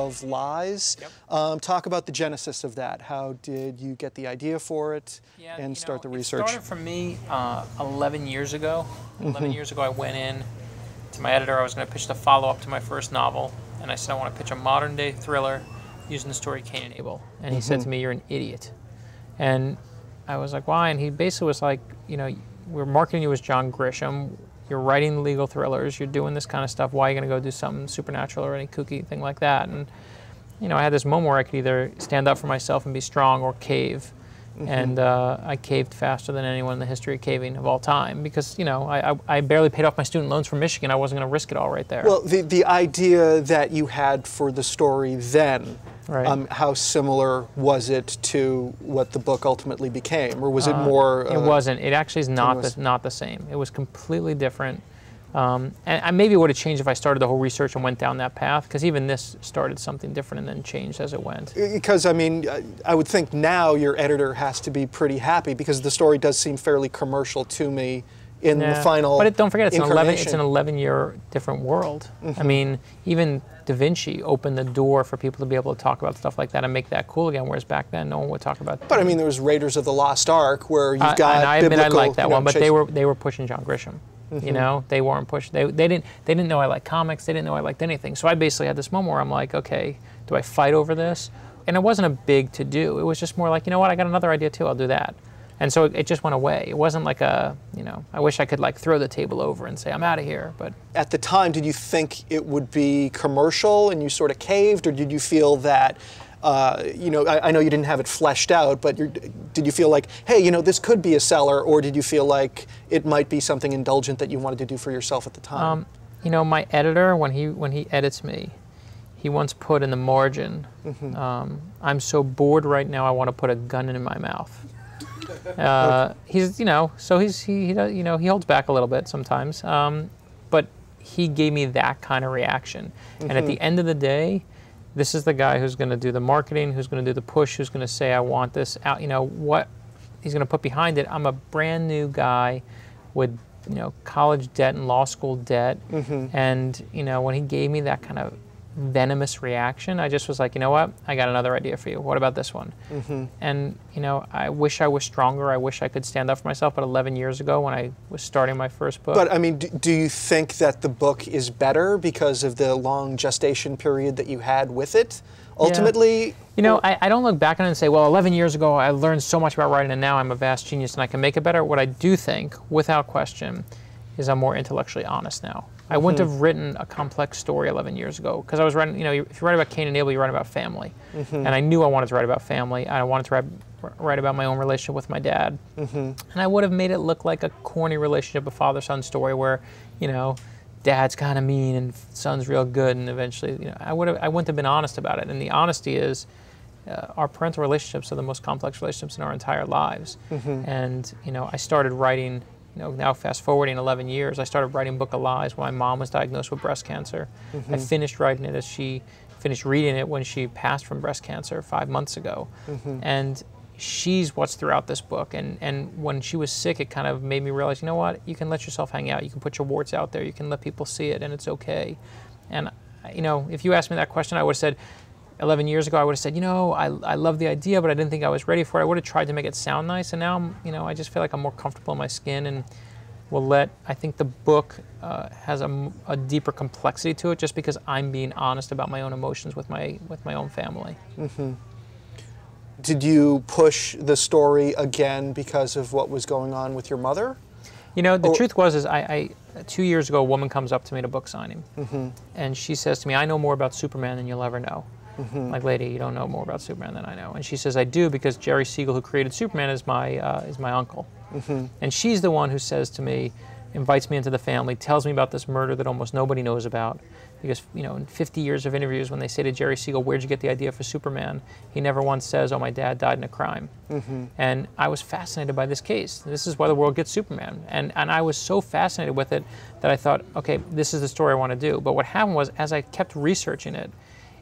of Lies. Yep. Talk about the genesis of that. How did you get the idea for it and start the research? It started for me 11 years ago. 11 years ago I went in to my editor. I was going to pitch the follow-up to my first novel, and I said I want to pitch a modern-day thriller using the story Cain Abel. And he said to me, "You're an idiot." And I was like, "Why?" And he basically was like, "We're marketing you as John Grisham. You're writing legal thrillers. You're doing this kind of stuff. Why are you going to go do something supernatural or any kooky thing like that?" And I had this moment where I could either stand up for myself and be strong or cave. And I caved faster than anyone in the history of caving of all time because, I barely paid off my student loans from Michigan. I wasn't going to risk it all right there. Well, the idea that you had for the story then, right. How similar was it to what the book ultimately became? Or was it more... it wasn't. It actually is not the same. It was completely different. And maybe it would have changed if I started the whole research and went down that path, because even this started something different and then changed as it went. Because, I would think now your editor has to be pretty happy, because the story does seem fairly commercial to me in the final But don't forget, it's incarnation. an 11-year different world. I mean, even Da Vinci opened the door for people to be able to talk about stuff like that and make that cool again, whereas back then no one would talk about that. But, there was Raiders of the Lost Ark, where you've got and I admit I biblical, like that one, but they were pushing John Grisham. They weren't pushing. They didn't know I liked comics. They didn't know I liked anything. So I basically had this moment where I'm like, okay, do I fight over this? And it wasn't a big to do. It was just more like, you know what, I got another idea too. I'll do that. And so it just went away. It wasn't like I wish I could throw the table over and say I'm out of here. But at the time, did you think it would be commercial and you sort of caved, or did you feel that? I know you didn't have it fleshed out, but did you feel like, hey, this could be a seller, or did you feel like it might be something indulgent that you wanted to do for yourself at the time? My editor, when he edits me, he once put in the margin, "I'm so bored right now, I want to put a gun in my mouth." He holds back a little bit sometimes, but he gave me that kind of reaction, and at the end of the day, this is the guy who's going to do the marketing, who's going to do the push, who's going to say, I want this out, what he's going to put behind it. I'm a brand new guy with, college debt and law school debt. And, when he gave me that kind of venomous reaction, I just was like, you know what? I got another idea for you. What about this one? And, I wish I was stronger. I wish I could stand up for myself. But 11 years ago, when I was starting my first book. But, do you think that the book is better because of the long gestation period that you had with it, ultimately? Yeah. I don't look back on it and say, well, 11 years ago, I learned so much about writing, and now I'm a vast genius and I can make it better. What I do think, without question, is I'm more intellectually honest now. I wouldn't have written a complex story 11 years ago, because I was writing, if you write about Cain and Abel, you write about family. And I knew I wanted to write about family. I wanted to write about my own relationship with my dad. And I would have made it look like a corny relationship, a father-son story where, dad's kind of mean and son's real good, and eventually, I wouldn't have been honest about it. And the honesty is, our parental relationships are the most complex relationships in our entire lives. And, I started writing, now fast forwarding 11 years, I started writing Book of Lies when my mom was diagnosed with breast cancer. I finished writing it as she finished reading it when she passed from breast cancer 5 months ago. And she's what's throughout this book. And when she was sick, it kind of made me realize, you know what, you can let yourself hang out. You can put your warts out there. You can let people see it, and it's okay. And, if you asked me that question, I would have said, 11 years ago, I would have said, I love the idea, but I didn't think I was ready for it. I would have tried to make it sound nice, and now, I just feel like I'm more comfortable in my skin, and I think the book has a deeper complexity to it, just because I'm being honest about my own emotions with my own family. Did you push the story again because of what was going on with your mother? The truth was, 2 years ago, a woman comes up to me at a book signing, and she says to me, I know more about Superman than you'll ever know. Like, lady, you don't know more about Superman than I know. And she says, I do, because Jerry Siegel, who created Superman, is my uncle. And she's the one who says to me, invites me into the family, tells me about this murder that almost nobody knows about. Because, in 50 years of interviews, when they say to Jerry Siegel, where'd you get the idea for Superman? He never once says, oh, my dad died in a crime. And I was fascinated by this case. This is why the world gets Superman. And I was so fascinated with it that I thought, okay, this is the story I want to do. But what happened was, as I kept researching it,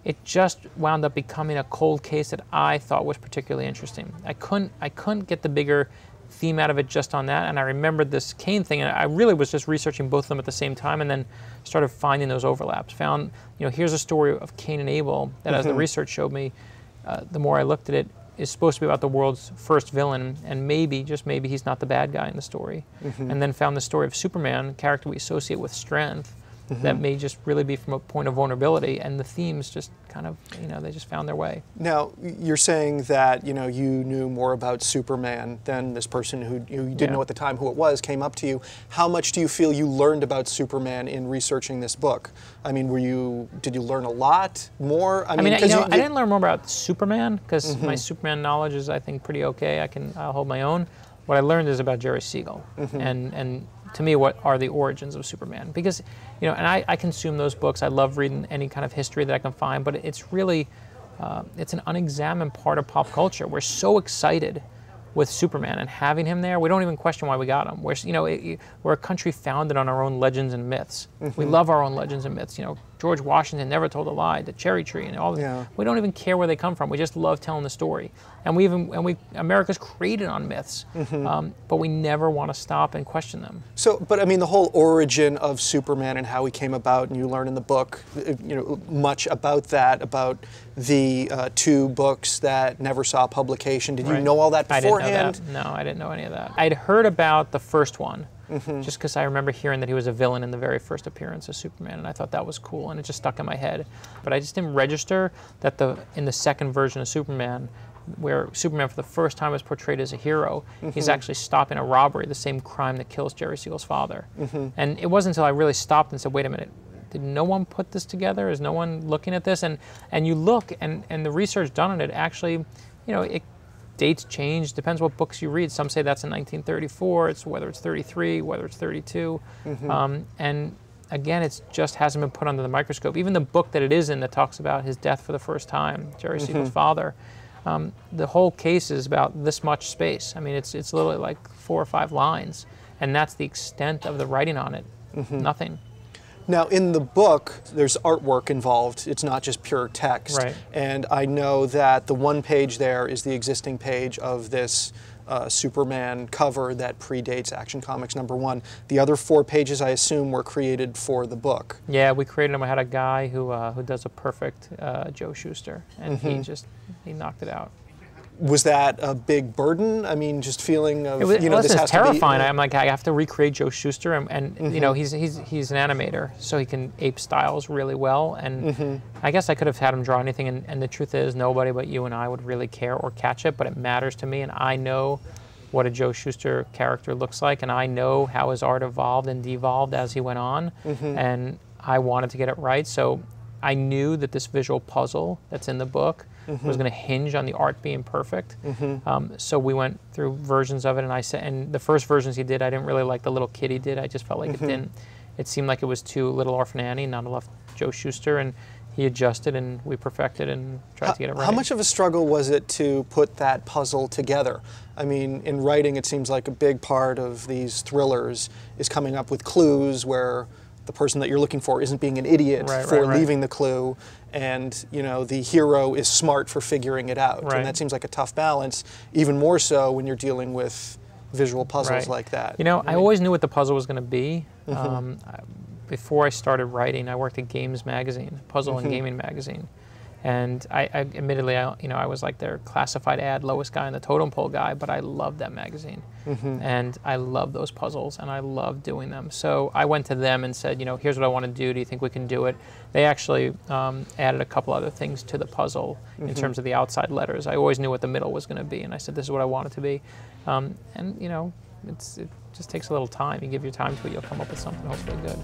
it just wound up becoming a cold case that I thought was particularly interesting. I couldn't get the bigger theme out of it just on that. And I remembered this Cain thing, and I really was just researching both of them at the same time, and then started finding those overlaps. Found, here's a story of Cain and Abel that, as the research showed me, the more I looked at it, is supposed to be about the world's first villain, and maybe, just maybe, he's not the bad guy in the story. And then found the story of Superman, a character we associate with strength, that may just really be from a point of vulnerability, and the themes just kind of, they just found their way. Now, you're saying that, you knew more about Superman than this person who you didn't know at the time who it was came up to you. How much do you feel you learned about Superman in researching this book? I mean, did you learn a lot more? I didn't learn more about Superman, because my Superman knowledge is, I think, pretty okay. I'll hold my own. What I learned is about Jerry Siegel, and to me, what are the origins of Superman? Because, and I consume those books. I love reading any kind of history that I can find, but it's really, it's an unexamined part of pop culture. We're so excited with Superman and having him there, we don't even question why we got him. We're a country founded on our own legends and myths. We love our own legends and myths. George Washington never told a lie, the cherry tree, and all that. We don't even care where they come from. We just love telling the story. And America's created on myths, but we never want to stop and question them. So, but I mean, the whole origin of Superman and how he came about, and you learn in the book, much about that, about the 2 books that never saw publication. Did you know all that beforehand? I didn't know that. No, I didn't know any of that. I'd heard about the first one, just because I remember hearing that he was a villain in the very first appearance of Superman, and I thought that was cool, and it just stuck in my head. But I just didn't register that in the second version of Superman, where Superman for the first time is portrayed as a hero, he's actually stopping a robbery, the same crime that kills Jerry Siegel's father. And it wasn't until I really stopped and said, wait a minute, did no one put this together? Is no one looking at this? And you look, and the research done on it actually, dates change, depends what books you read. Some say that's in 1934, whether it's 33, whether it's 32. And again, it just hasn't been put under the microscope. Even the book that it is in that talks about his death for the first time, Jerry Siegel's father, the whole case is about this much space. I mean, it's literally like 4 or 5 lines, and that's the extent of the writing on it. Nothing. Now, in the book, there's artwork involved. It's not just pure text. Right. And I know that the one page there is the existing page of this Superman cover that predates Action Comics #1. The other 4 pages, I assume, were created for the book. Yeah, we created them. I had a guy who does a perfect Joe Shuster, and he knocked it out. Was that a big burden? I mean, just feeling of, this has is terrifying. to be... I'm like, I have to recreate Joe Shuster, and he's an animator, so he can ape styles really well. And I guess I could have had him draw anything, and the truth is, nobody but you and I would really care or catch it, but it matters to me, and I know what a Joe Shuster character looks like, and I know how his art evolved and devolved as he went on, and I wanted to get it right, so I knew that this visual puzzle that's in the book was going to hinge on the art being perfect. So we went through versions of it, and the first versions he did, I didn't really like the little kid he did. I just felt like it seemed like it was too Little Orphan Annie, not enough Joe Shuster, and he adjusted, and we perfected and tried to get it right. How much of a struggle was it to put that puzzle together? I mean, in writing, it seems like a big part of these thrillers is coming up with clues where the person that you're looking for isn't being an idiot for leaving the clue, and the hero is smart for figuring it out. And that seems like a tough balance, even more so when you're dealing with visual puzzles like that. I always knew what the puzzle was going to be. Before I started writing, I worked at Games Magazine, puzzle and gaming magazine. And I admittedly, I was like their classified ad lowest guy and the totem pole guy, but I loved that magazine. And I love those puzzles, and I love doing them. So I went to them and said, here's what I want to do. Do you think we can do it? They actually added a couple other things to the puzzle in terms of the outside letters. I always knew what the middle was going to be, and I said, this is what I want it to be. It just takes a little time. You give your time to it, you'll come up with something hopefully good.